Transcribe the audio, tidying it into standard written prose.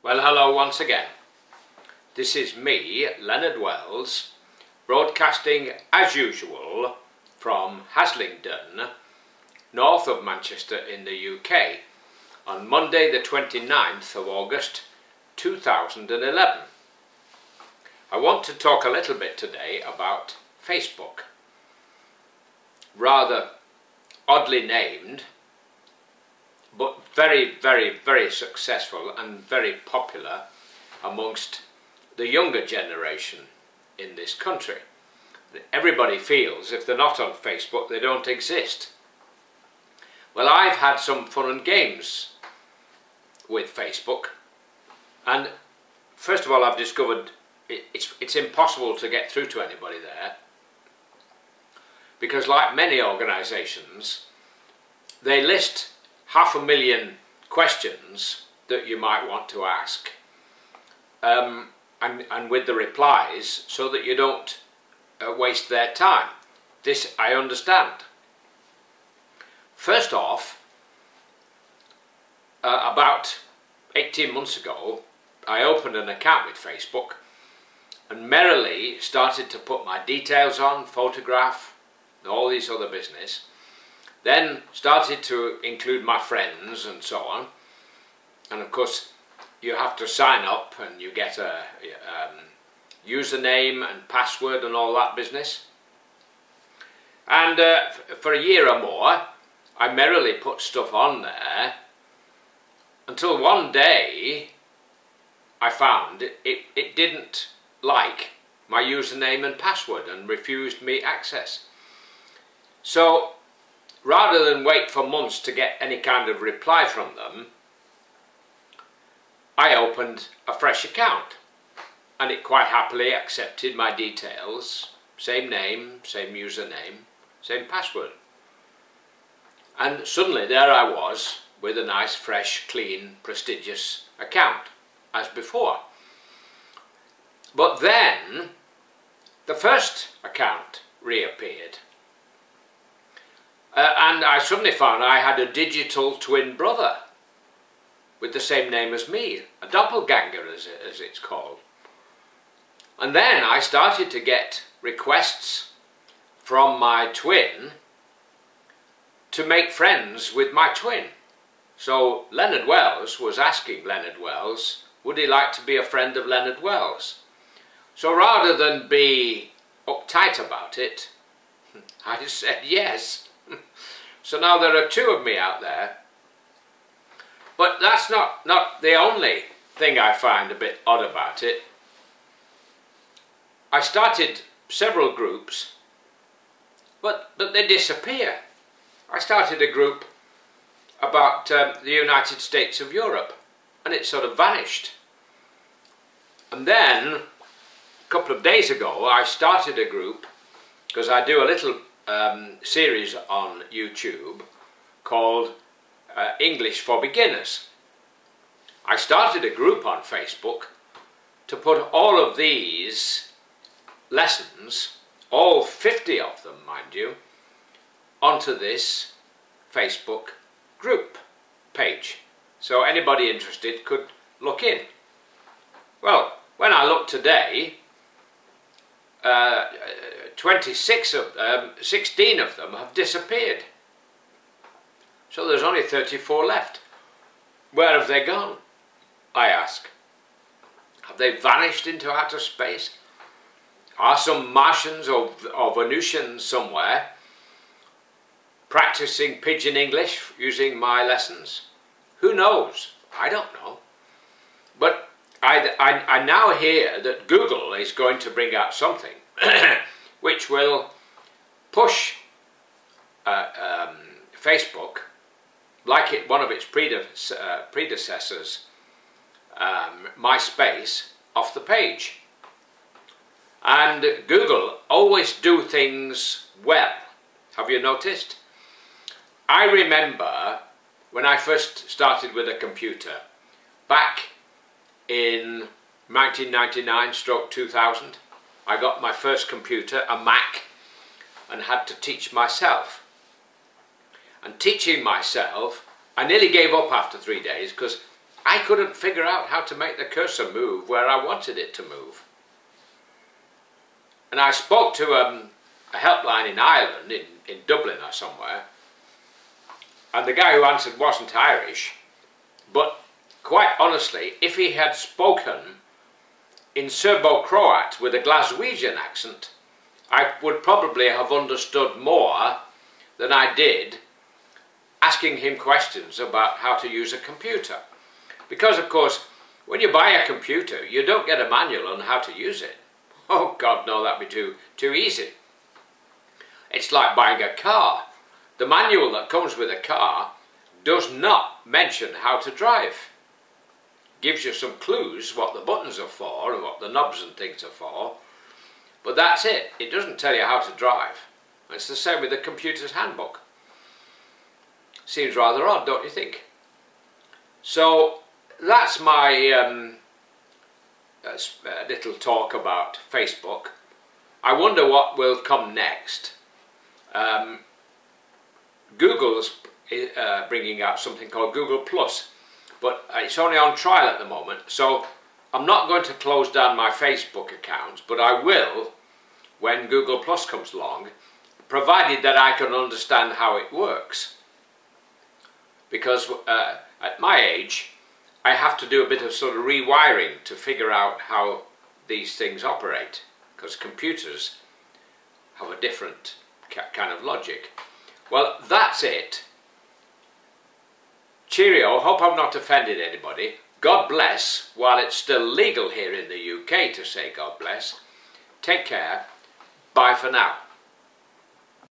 Well, hello once again. This is me, Leonard Wells, broadcasting as usual from Haslingden, north of Manchester in the UK, on Monday the 29th of August 2011. I want to talk a little bit today about Facebook. Rather oddly named, but very successful and very popular amongst the younger generation in this country. Everybody feels if they're not on Facebook they don't exist. Well, I've had some fun and games with Facebook, and first of all I've discovered it's impossible to get through to anybody there, because like many organisations they list 500,000 questions that you might want to ask, and with the replies, so that you don't waste their time. This I understand. First off, about 18 months ago I opened an account with Facebook and merrily started to put my details on, photograph, and all these other business. Then started to include my friends and so on, and of course you have to sign up and you get a username and password and all that business. And for a year or more I merrily put stuff on there until one day I found it didn't like my username and password and refused me access. So rather than wait for months to get any kind of reply from them, I opened a fresh account, and it quite happily accepted my details, same name, same username, same password. And suddenly there I was with a nice, fresh, clean, prestigious account, as before. But then the first account reappeared. And I suddenly found I had a digital twin brother with the same name as me, a doppelganger as it's called. And then I started to get requests from my twin to make friends with my twin. So Leonard Wells was asking Leonard Wells, would he like to be a friend of Leonard Wells? So rather than be uptight about it, I just said yes. So now there are two of me out there. But that's not the only thing I find a bit odd about it. I started several groups, but they disappear. I started a group about the United States of Europe, and it sort of vanished. And then a couple of days ago I started a group, because I do a little series on YouTube called English for Beginners. I started a group on Facebook to put all of these lessons, all 50 of them mind you, onto this Facebook group page, so anybody interested could look in. Well, when I look today, 16 of them have disappeared. So there's only 34 left. Where have they gone, I ask? Have they vanished into outer space? Are some Martians or Venusians somewhere practicing pidgin English using my lessons? Who knows? I don't know. But I now hear that Google is going to bring out something which will push Facebook, like one of its predecessors, MySpace, off the page. And Google always do things well. Have you noticed? I remember when I first started with a computer back in 1999/2000, I got my first computer, a Mac, and had to teach myself. And teaching myself, I nearly gave up after 3 days because I couldn't figure out how to make the cursor move where I wanted it to move. And I spoke to a helpline in Ireland, in Dublin or somewhere, and the guy who answered wasn't Irish, but quite honestly, if he had spoken in Serbo-Croat with a Glaswegian accent, I would probably have understood more than I did asking him questions about how to use a computer. Because, of course, when you buy a computer, you don't get a manual on how to use it. Oh God, no, that'd be too easy. It's like buying a car. The manual that comes with a car does not mention how to drive. Gives you some clues what the buttons are for and what the knobs and things are for, but that's it. It doesn't tell you how to drive. It's the same with the computer's handbook. Seems rather odd, don't you think? So that's my little talk about Facebook. I wonder what will come next. Google's bringing out something called Google Plus, but it's only on trial at the moment, so I'm not going to close down my Facebook account, but I will when Google Plus comes along, provided that I can understand how it works. Because at my age, I have to do a bit of sort of rewiring to figure out how these things operate, because computers have a different kind of logic. Well, that's it. Cheerio, hope I've not offended anybody. God bless, while it's still legal here in the UK to say God bless. Take care. Bye for now.